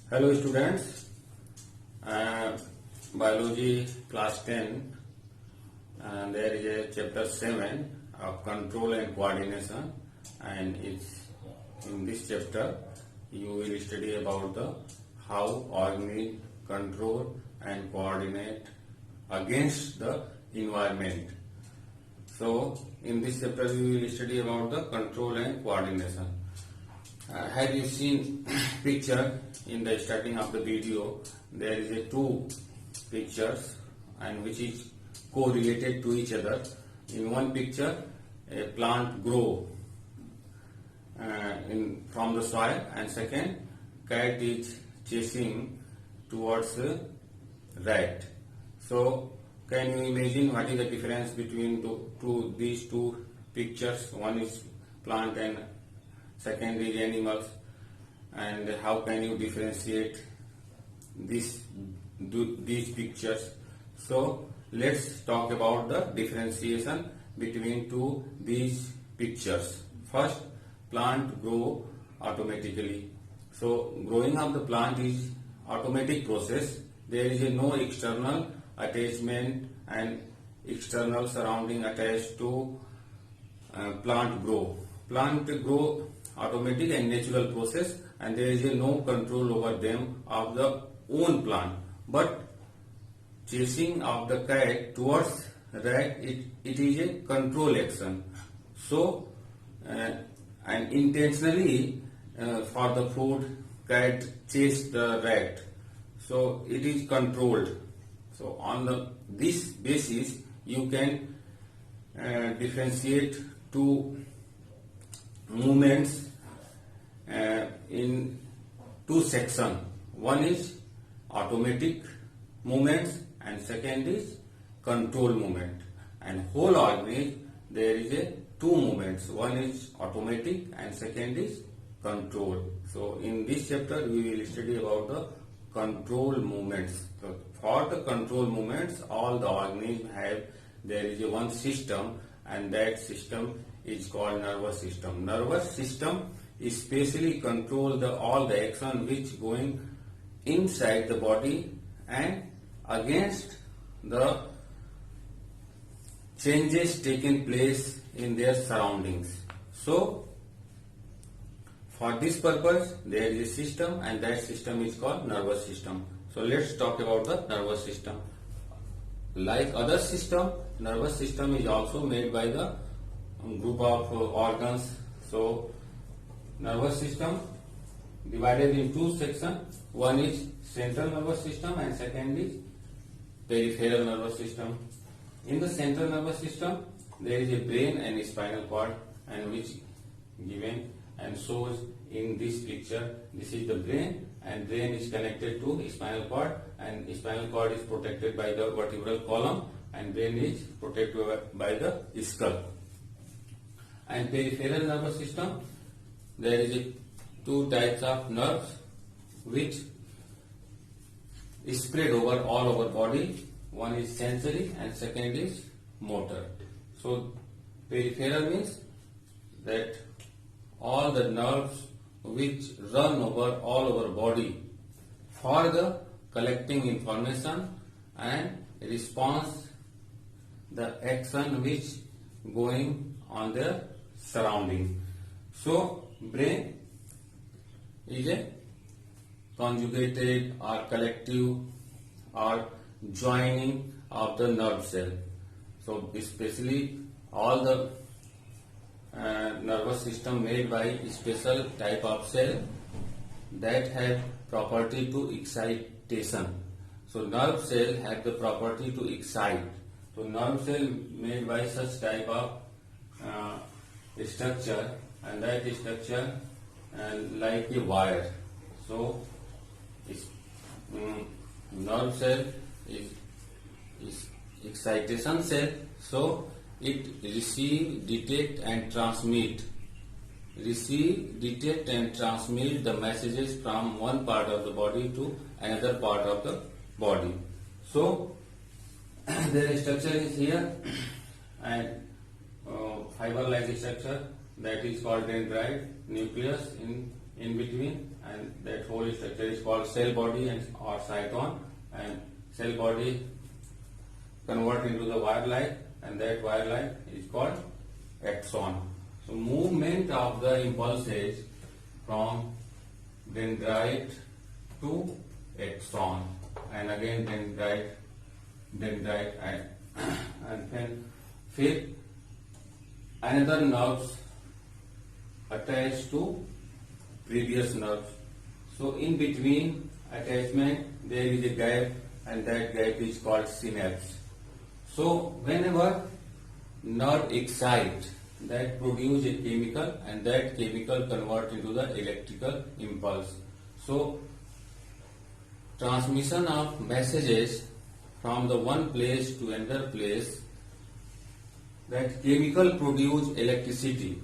Hello students, biology class 10 and there is a chapter 7 of control and coordination, and it's in this chapter you will study about the how organism control and coordinate against the environment. So in this chapter we will study about the control and coordination. Have you seen picture in the starting of the video? There is a two pictures and which is correlated to each other. In one picture a plant grow from the soil, and second cat is chasing towards a rat. So can you imagine what is the difference between these two pictures? One is plant and second is animals, and how can you differentiate these pictures? So let's talk about the differentiation between these pictures. First, plant grow automatically. So growing of the plant is automatic process. There is no external attachment and external surrounding attached to plant grow. Plant grow automatic and natural process, and there is no control over them of the own plant. But chasing of the cat towards rat, it is a control action. So and intentionally for the food, cat chase the rat. So it is controlled. So on this basis you can differentiate two movements in two sections. One is automatic movements and second is control movement. And whole organism there is a two movements. One is automatic and second is control. So in this chapter we will study about the control movements. So for the control movements, all the organisms have, there is a one system, and that system is called nervous system. Nervous system especially control all the action which going inside the body and against the changes taking place in their surroundings. So for this purpose there is a system, and that system is called nervous system. So let's talk about the nervous system. Like other system, nervous system is also made by the group of organs. So nervous system divided in two sections. One is central nervous system and second is peripheral nervous system. In the central nervous system there is a brain and a spinal cord, and which given and shows in this picture. This is the brain, and brain is connected to spinal cord, and spinal cord is protected by the vertebral column, and brain is protected by the skull. And peripheral nervous system, there is two types of nerves which is spread over all over body. One is sensory and second is motor. So peripheral means that all the nerves which run over all over body for the collecting information and response the action which going on their surrounding. So brain is a conjugated or collective or joining of the nerve cell. So especially all the nervous system made by special type of cell that have property to excitation. So nerve cell have the property to excite. So nerve cell made by such type of structure, and that structure like a wire. So nerve cell is excitation cell. So it receive, detect and transmit the messages from one part of the body to another part of the body. So their structure is here, and fiber like structure that is called dendrite, nucleus in in between, and that whole structure is called cell body and or cyton, and cell body convert into the wire light, and that wire light is called axon. So movement of the impulses from dendrite to axon, and again dendrite and then फिर another nerves attached to previous nerves. So in between attachment there is a gap, and that gap is called synapse. So whenever nerve excites, that produce a chemical, and that chemical convert into the electrical impulse. So transmission of messages from the one place to another place, that chemical produce electricity,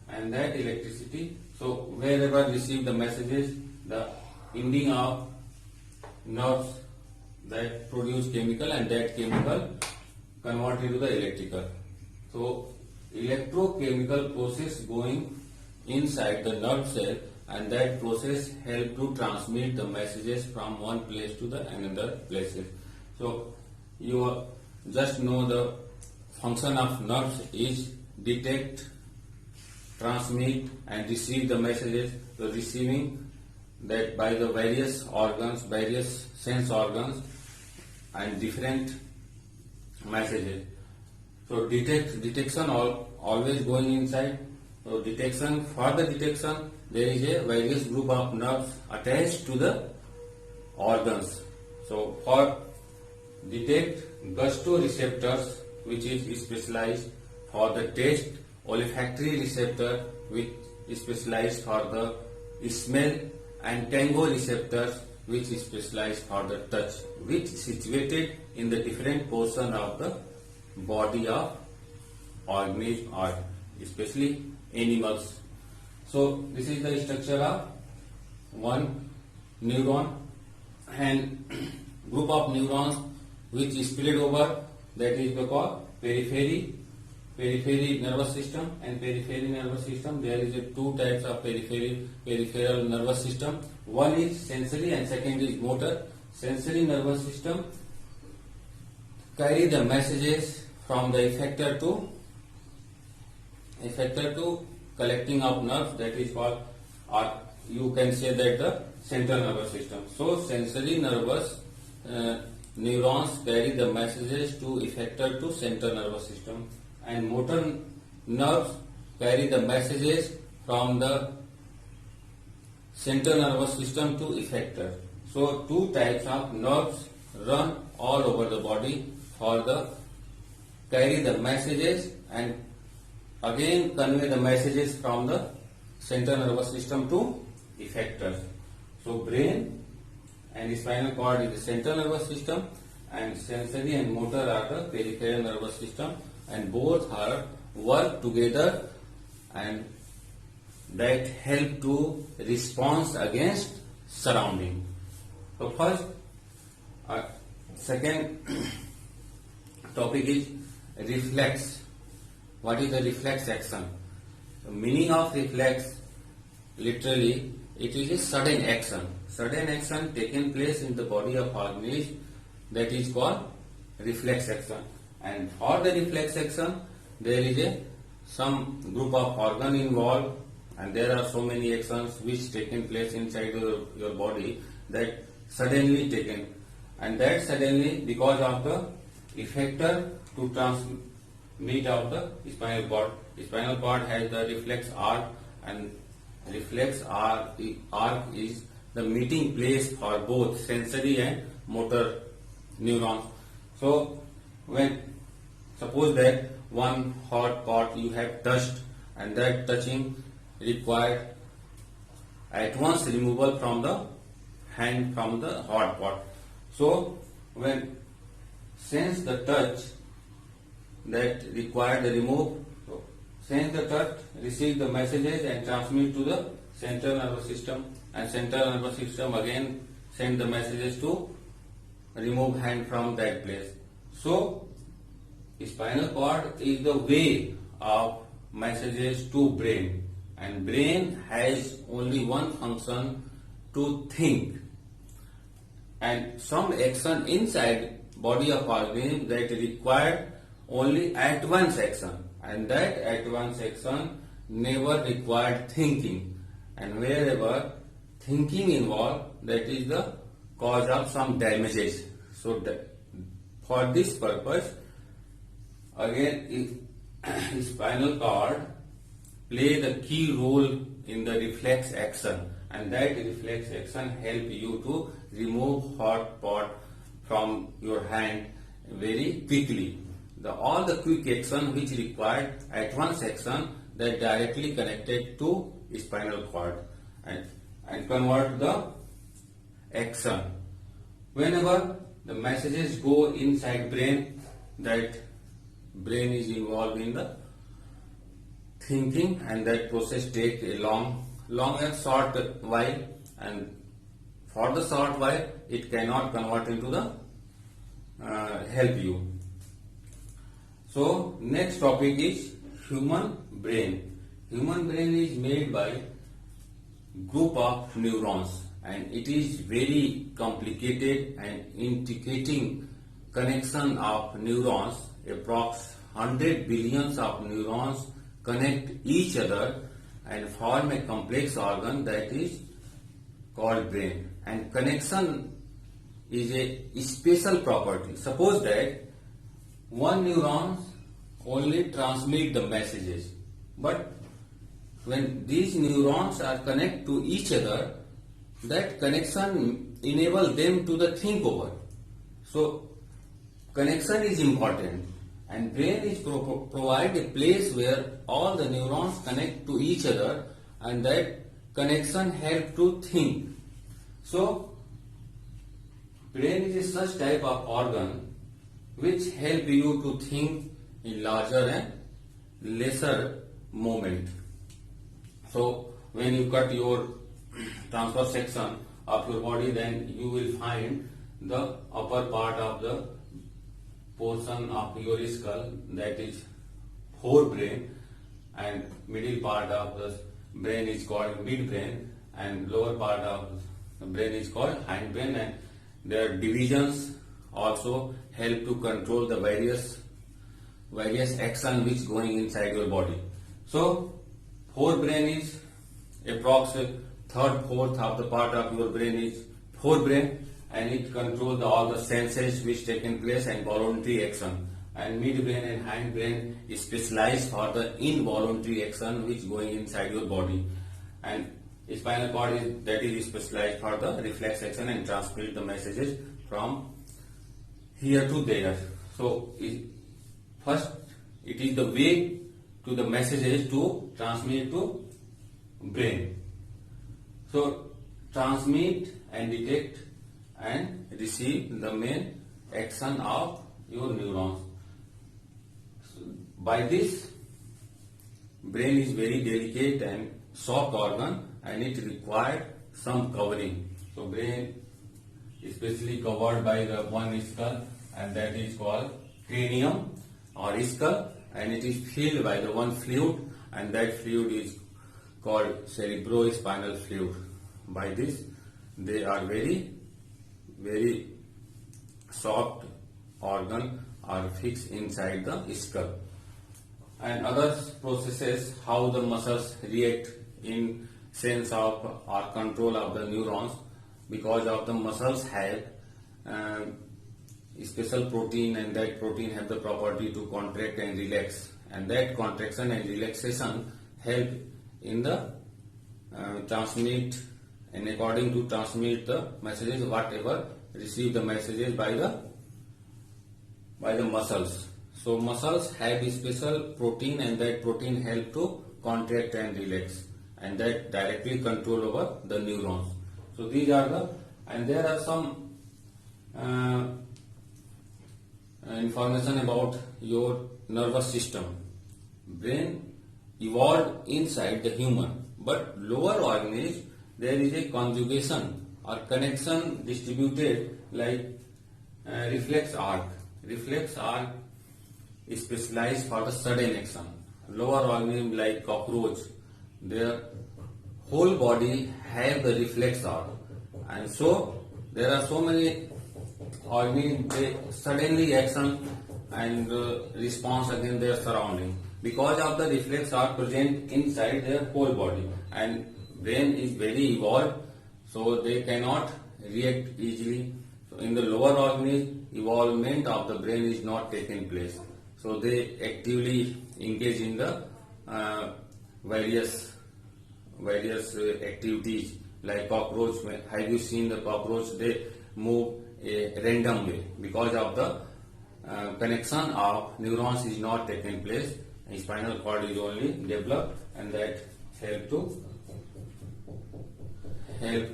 and that electricity, so wherever receive the messages, the ending of nerves that produce chemical, and that chemical convert into the electrical. So electrochemical process going inside the nerve cell, and that process help to transmit the messages from one place to the another places. So you just know the function of nerves is detect, transmit and receive the messages. So receiving that by the various organs, various sense organs and different messages. So detection always going inside. So detection, for the detection there is a various group of nerves attached to the organs. So for detect, gustoreceptors which is specialized for the taste, olfactory receptor which is specialized for the smell, and tango receptors which is specialized for the touch, which situated in the different portion of the body of organism or especially animals. So this is the structure of one neuron, and group of neurons which is spread over, that is called periphery nervous system. And periphery nervous system, there is two types of peripheral nervous system. One is sensory and second is motor. Sensory nervous system carry the messages from the effector to collecting of nerves, that is called, or you can say that the central nervous system. So sensory nervous neurons carry the messages to effector to central nervous system, and motor nerves carry the messages from the central nervous system to effector. So two types of nerves run all over the body for the carry the messages and again convey the messages from the central nervous system to effectors. So brain and spinal cord is the central nervous system, and sensory and motor are the peripheral nervous system, and both are work together and that help to response against surrounding. So first, second topic is reflex. What is the reflex action? The meaning of reflex, literally, it is a sudden action taken place in the body of organism, that is called reflex action. And for the reflex action, there is some group of organ involved, and there are so many actions which taken place inside your body that suddenly taken, and that suddenly because of the effector to transmit of the spinal cord. Spinal cord has the reflex arc, and reflex arc is the meeting place for both sensory and motor neurons. So when suppose that one hot pot you have touched, and that touching required at once removal from the hand from the hot pot. So when sense the touch that required the remove, so sense the touch, receive the messages and transmit to the central nervous system, and central nervous system again send the messages to remove hand from that place. So spinal cord is the way of messages to brain, and brain has only one function, to think, and some action inside body of organism that require only at once action, and that at once action never required thinking, and wherever thinking involved, that is the cause of some damages. So for this purpose, again, spinal cord play the key role in the reflex action, and that reflex action help you to remove hot pot from your hand very quickly. All the quick action which required at once action, that directly connected to spinal cord and convert the action. Whenever the messages go inside brain, that brain is involved in the thinking, and that process take a long and short while, and for the short while it cannot convert into the help you. So next topic is human brain. Human brain is made by group of neurons, and it is very complicated and integrating connection of neurons. Approx 100 billions of neurons connect each other and form a complex organ that is called brain. And connection is a special property. Suppose that one neuron only transmit the messages, but when these neurons are connect to each other, that connection enable them to the think over. So connection is important, and brain is provide a place where all the neurons connect to each other, and that connection help to think. So brain is such type of organ which help you to think in larger and lesser moment. So when you cut your transverse section of your body, then you will find the upper part of the portion of your skull, that is forebrain, and middle part of the brain is called midbrain, and lower part of the brain is called hindbrain, and their divisions also help to control the various action which going inside your body. So forebrain is approximately third, fourth of the part of your brain is forebrain, and it controls all the senses which taken place and voluntary action. And midbrain and hindbrain is specialized for the involuntary action which going inside your body. And spinal cord is specialized for the reflex action and transmit the messages from here to there. So first it is the way to the messages to transmit to brain. So transmit and detect and receive the main action of your neurons. So by this, brain is very delicate and soft organ, and it required some covering. So brain is especially covered by the one skull, and that is called cranium or skull, and it is filled by the one fluid, and that fluid is called cerebrospinal fluid. By this, they are very soft organ are fixed inside the skull. And other processes, how the muscles react in sense of or control of the neurons, because of the muscles have special protein, and that protein have the property to contract and relax, and that contraction and relaxation help in the transmit, and according to transmit the messages whatever receive the messages by the muscles. So muscles have a special protein, and that protein help to contract and relax, and that directly control over the neurons. So these are and there are some information about your nervous system. Brain evolved inside the human, but lower organism there is a conjugation or connection distributed like reflex arc. Reflex arc is specialized for the sudden action. Lower organism like cockroach their whole body have the reflex arm, and so there are so many organisms, they suddenly action and response against their surrounding because of the reflex are present inside their whole body, and brain is very evolved, so they cannot react easily. So in the lower organism, evolvement of the brain is not taking place, so they actively engage in the various activities like cockroach. Have you seen the cockroach? They move a random way because of the connection of neurons is not taking place. Spinal cord is only developed, and that help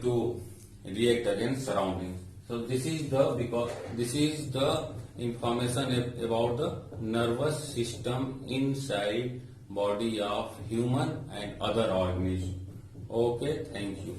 to react against surroundings. So this is the information about the nervous system inside body of human and other organisms. Okay, thank you.